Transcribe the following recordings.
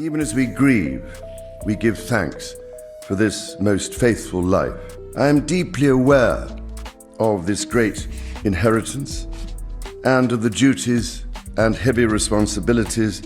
Even as we grieve, we give thanks for this most faithful life. I am deeply aware of this great inheritance and of the duties and heavy responsibilities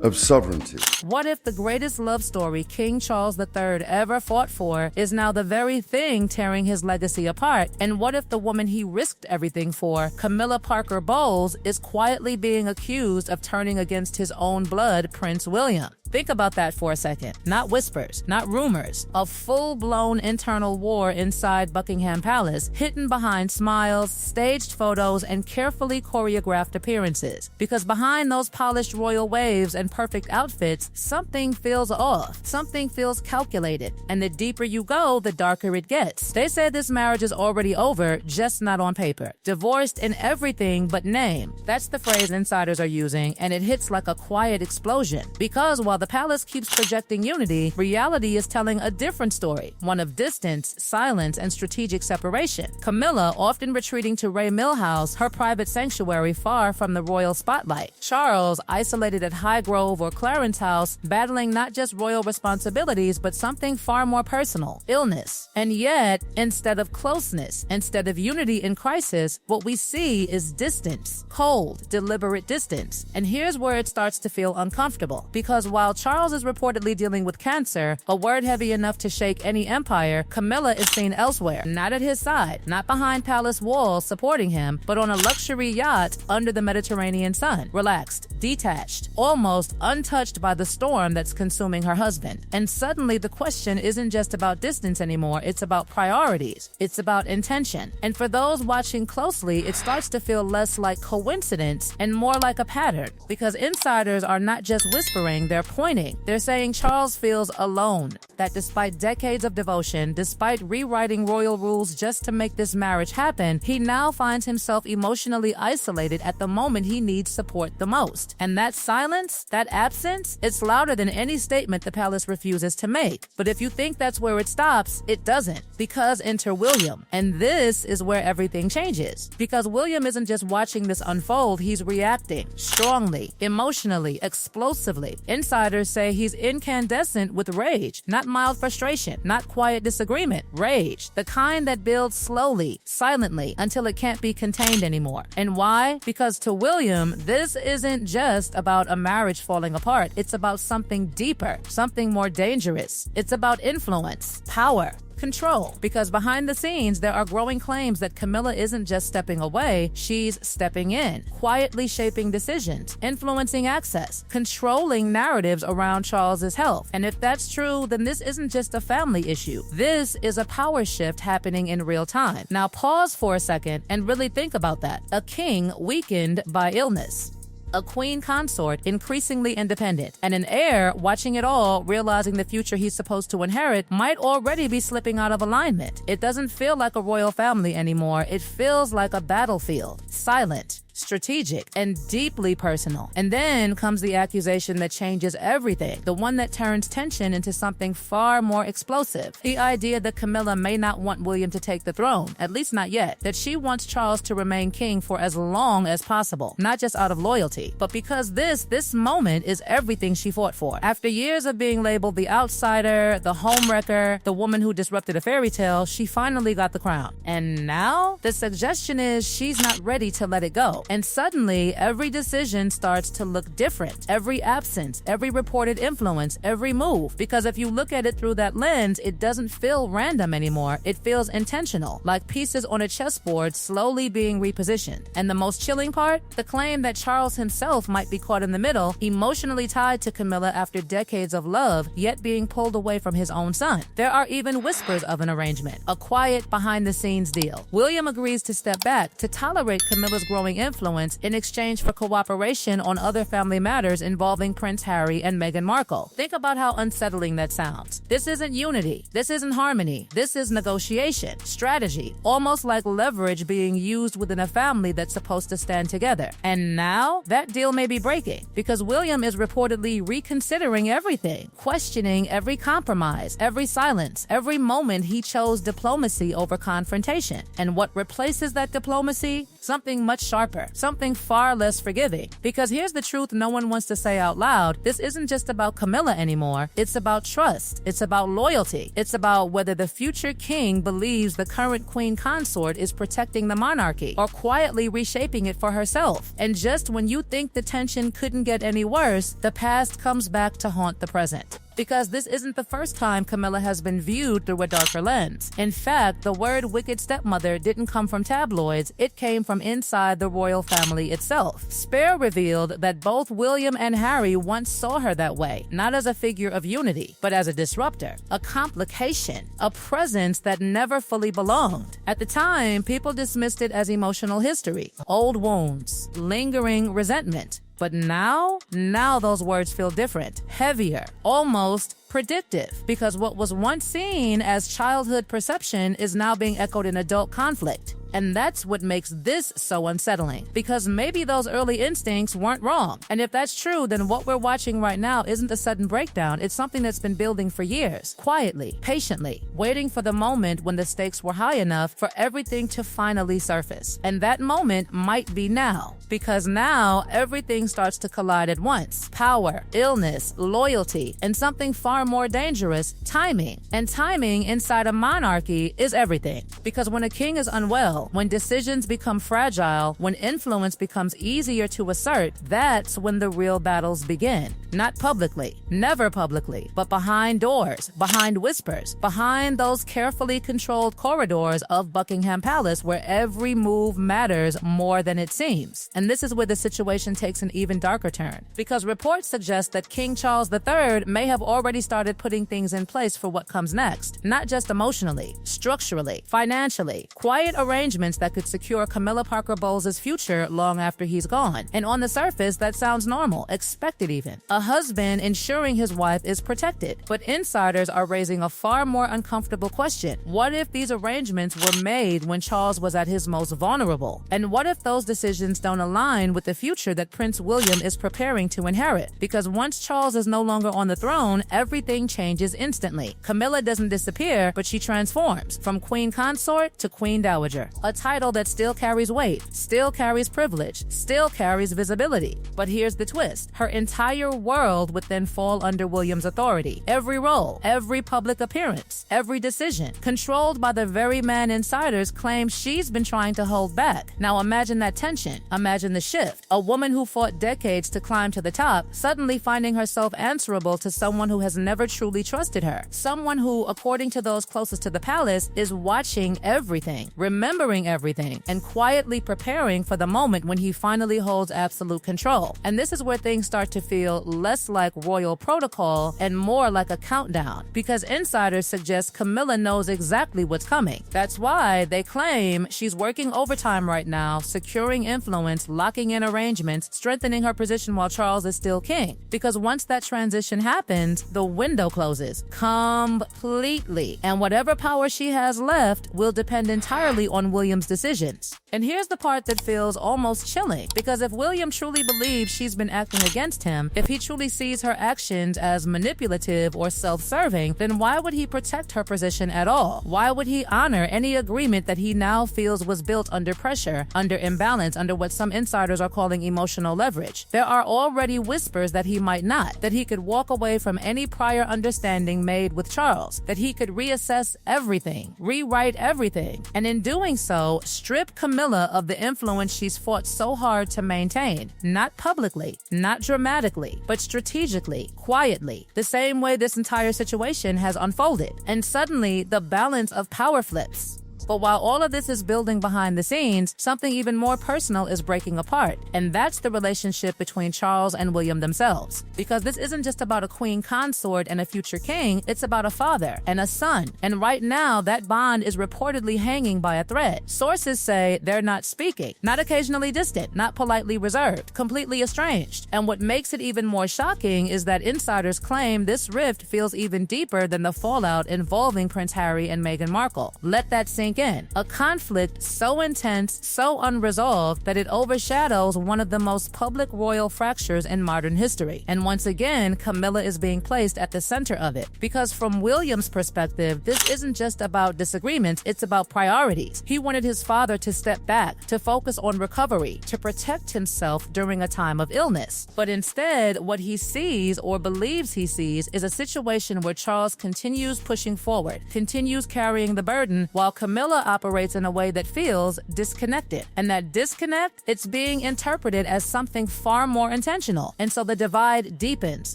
of sovereignty. What if the greatest love story King Charles III ever fought for is now the very thing tearing his legacy apart? And what if the woman he risked everything for, Camilla Parker Bowles, is quietly being accused of turning against his own blood, Prince William? Think about that for a second. Not whispers, not rumors. A full-blown internal war inside Buckingham Palace, hidden behind smiles, staged photos, and carefully choreographed appearances. Because behind those polished royal waves and perfect outfits, something feels off. Something feels calculated. And the deeper you go, the darker it gets. They say this marriage is already over, just not on paper. Divorced in everything but name. That's the phrase insiders are using, and it hits like a quiet explosion. Because while the palace keeps projecting unity, reality is telling a different story, one of distance, silence, and strategic separation. Camilla often retreating to Ray Millhouse, her private sanctuary far from the royal spotlight. Charles isolated at Highgrove or Clarence House, battling not just royal responsibilities, but something far more personal, illness. And yet, instead of closeness, instead of unity in crisis, what we see is distance, cold, deliberate distance. And here's where it starts to feel uncomfortable, because while Charles is reportedly dealing with cancer, a word heavy enough to shake any empire, Camilla is seen elsewhere, not at his side, not behind palace walls supporting him, but on a luxury yacht under the Mediterranean sun, relaxed, detached, almost untouched by the storm that's consuming her husband. And suddenly the question isn't just about distance anymore, it's about priorities, it's about intention. And for those watching closely, it starts to feel less like coincidence and more like a pattern, because insiders are not just whispering, they're pointing. They're saying Charles feels alone, that despite decades of devotion, despite rewriting royal rules just to make this marriage happen, he now finds himself emotionally isolated at the moment he needs support the most. And that silence, that absence, it's louder than any statement the palace refuses to make. But if you think that's where it stops, it doesn't, because enter William. And this is where everything changes. Because William isn't just watching this unfold, he's reacting strongly, emotionally, explosively. Insiders say he's incandescent with rage, not mild frustration, not quiet disagreement, rage, the kind that builds slowly, silently, until it can't be contained anymore. And why? Because to William, this isn't just about a marriage falling apart. It's about something deeper, something more dangerous. It's about influence, power, control, because behind the scenes, there are growing claims that Camilla isn't just stepping away, she's stepping in, quietly shaping decisions, influencing access, controlling narratives around Charles's health. And if that's true, then this isn't just a family issue. This is a power shift happening in real time. Now pause for a second and really think about that. A king weakened by illness. A queen consort increasingly independent, and an heir watching it all, realizing the future he's supposed to inherit might already be slipping out of alignment. It doesn't feel like a royal family anymore. It feels like a battlefield, silent, strategic, and deeply personal. And then comes the accusation that changes everything, the one that turns tension into something far more explosive. The idea that Camilla may not want William to take the throne, at least not yet, that she wants Charles to remain king for as long as possible, not just out of loyalty, but because this moment is everything she fought for. After years of being labeled the outsider, the homewrecker, the woman who disrupted a fairy tale, she finally got the crown. And now, the suggestion is she's not ready to let it go. And suddenly, every decision starts to look different. Every absence, every reported influence, every move. Because if you look at it through that lens, it doesn't feel random anymore. It feels intentional, like pieces on a chessboard slowly being repositioned. And the most chilling part? The claim that Charles himself might be caught in the middle, emotionally tied to Camilla after decades of love, yet being pulled away from his own son. There are even whispers of an arrangement, a quiet behind-the-scenes deal. William agrees to step back to tolerate Camilla's growing influence in exchange for cooperation on other family matters involving Prince Harry and Meghan Markle. Think about how unsettling that sounds. This isn't unity. This isn't harmony. This is negotiation, strategy, almost like leverage being used within a family that's supposed to stand together. And now, that deal may be breaking, because William is reportedly reconsidering everything, questioning every compromise, every silence, every moment he chose diplomacy over confrontation. And what replaces that diplomacy? Something much sharper. something far less forgiving. Because here's the truth no one wants to say out loud: this isn't just about Camilla anymore. It's about trust. It's about loyalty. It's about whether the future king believes the current queen consort is protecting the monarchy or quietly reshaping it for herself. And just when you think the tension couldn't get any worse, the past comes back to haunt the present. Because this isn't the first time Camilla has been viewed through a darker lens. In fact, the word wicked stepmother didn't come from tabloids, it came from inside the royal family itself. Spare revealed that both William and Harry once saw her that way, not as a figure of unity, but as a disruptor, a complication, a presence that never fully belonged. At the time, people dismissed it as emotional history, old wounds, lingering resentment. But now those words feel different, heavier, almost predictive, because what was once seen as childhood perception is now being echoed in adult conflict. And that's what makes this so unsettling, because maybe those early instincts weren't wrong. And if that's true, then what we're watching right now isn't a sudden breakdown. It's something that's been building for years, quietly, patiently, waiting for the moment when the stakes were high enough for everything to finally surface. And that moment might be now, because now everything starts to collide at once. Power, illness, loyalty, and something far more dangerous, timing. And timing inside a monarchy is everything, because when a king is unwell, when decisions become fragile, when influence becomes easier to assert, that's when the real battles begin. Not publicly, never publicly, but behind doors, behind whispers, behind those carefully controlled corridors of Buckingham Palace where every move matters more than it seems. And this is where the situation takes an even darker turn, because reports suggest that King Charles III may have already started putting things in place for what comes next, not just emotionally, structurally, financially, quiet arrangements that could secure Camilla Parker Bowles' future long after he's gone. And on the surface, that sounds normal, expected even. A husband ensuring his wife is protected. But insiders are raising a far more uncomfortable question. What if these arrangements were made when Charles was at his most vulnerable? And what if those decisions don't align with the future that Prince William is preparing to inherit? Because once Charles is no longer on the throne, everything changes instantly. Camilla doesn't disappear, but she transforms from queen consort to queen dowager. A title that still carries weight, still carries privilege, still carries visibility. But here's the twist. Her entire world would then fall under William's authority. Every role, every public appearance, every decision, controlled by the very man insiders claim she's been trying to hold back. Now imagine that tension. Imagine the shift. A woman who fought decades to climb to the top, suddenly finding herself answerable to someone who has never truly trusted her. Someone who, according to those closest to the palace, is watching everything, remembering everything, and quietly preparing for the moment when he finally holds absolute control. And this is where things start to feel less like royal protocol and more like a countdown, because insiders suggest Camilla knows exactly what's coming. That's why they claim she's working overtime right now, securing influence, locking in arrangements, strengthening her position while Charles is still king. Because once that transition happens, the window closes completely, and whatever power she has left will depend entirely on William's decisions. And here's the part that feels almost chilling, because if William truly believes she's been acting against him, if he truly sees her actions as manipulative or self-serving, then why would he protect her position at all? Why would he honor any agreement that he now feels was built under pressure, under imbalance, under what some insiders are calling emotional leverage? There are already whispers that he might not, that he could walk away from any prior understanding made with Charles, that he could reassess everything, rewrite everything, and in doing so, strip Camilla of the influence she's fought so hard to maintain, not publicly, not dramatically, but strategically, quietly, the same way this entire situation has unfolded. And suddenly, the balance of power flips. But while all of this is building behind the scenes, something even more personal is breaking apart. And that's the relationship between Charles and William themselves. Because this isn't just about a queen consort and a future king, it's about a father and a son. And right now, that bond is reportedly hanging by a thread. Sources say they're not speaking, not occasionally distant, not politely reserved, completely estranged. And what makes it even more shocking is that insiders claim this rift feels even deeper than the fallout involving Prince Harry and Meghan Markle. Let that sink again. A conflict so intense, so unresolved, that it overshadows one of the most public royal fractures in modern history. And once again, Camilla is being placed at the center of it. Because from William's perspective, this isn't just about disagreements, it's about priorities. He wanted his father to step back, to focus on recovery, to protect himself during a time of illness. But instead, what he sees or believes he sees is a situation where Charles continues pushing forward, continues carrying the burden, while Camilla operates in a way that feels disconnected. And that disconnect, it's being interpreted as something far more intentional. And so the divide deepens.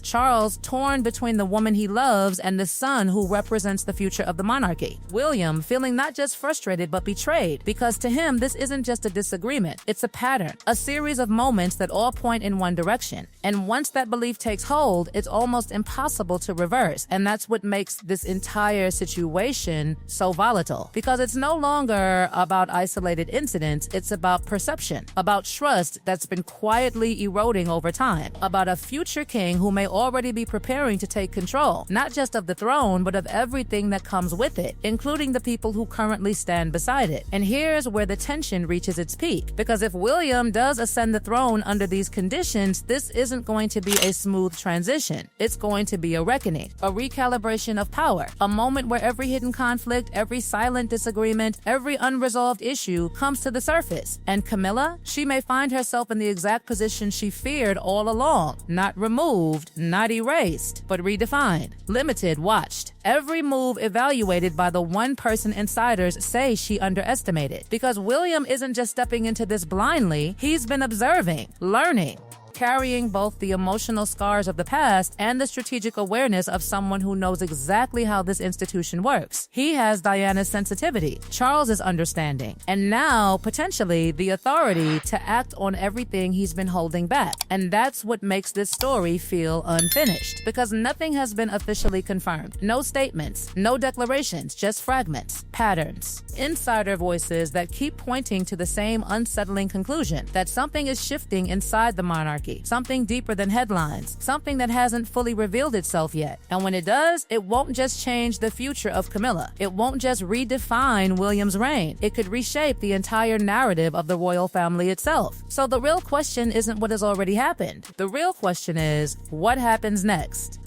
Charles torn between the woman he loves and the son who represents the future of the monarchy. William feeling not just frustrated but betrayed, because to him this isn't just a disagreement, it's a pattern, a series of moments that all point in one direction. And once that belief takes hold, it's almost impossible to reverse. And that's what makes this entire situation so volatile, because it's no longer about isolated incidents, it's about perception, about trust that's been quietly eroding over time, about a future king who may already be preparing to take control, not just of the throne, but of everything that comes with it, including the people who currently stand beside it. And here's where the tension reaches its peak, because if William does ascend the throne under these conditions, this isn't going to be a smooth transition. It's going to be a reckoning, a recalibration of power, a moment where every hidden conflict, every silent disagreement, every unresolved issue comes to the surface. And Camilla, she may find herself in the exact position she feared all along, not removed, not erased, but redefined, limited, watched. Every move evaluated by the one person insiders say she underestimated. Because William isn't just stepping into this blindly, he's been observing, learning, carrying both the emotional scars of the past and the strategic awareness of someone who knows exactly how this institution works. He has Diana's sensitivity, Charles's understanding, and now, potentially, the authority to act on everything he's been holding back. And that's what makes this story feel unfinished, because nothing has been officially confirmed. No statements, no declarations, just fragments, patterns, insider voices that keep pointing to the same unsettling conclusion, that something is shifting inside the monarchy. Something deeper than headlines, something that hasn't fully revealed itself yet. And when it does, it won't just change the future of Camilla. It won't just redefine William's reign. It could reshape the entire narrative of the royal family itself. So the real question isn't what has already happened. The real question is, what happens next?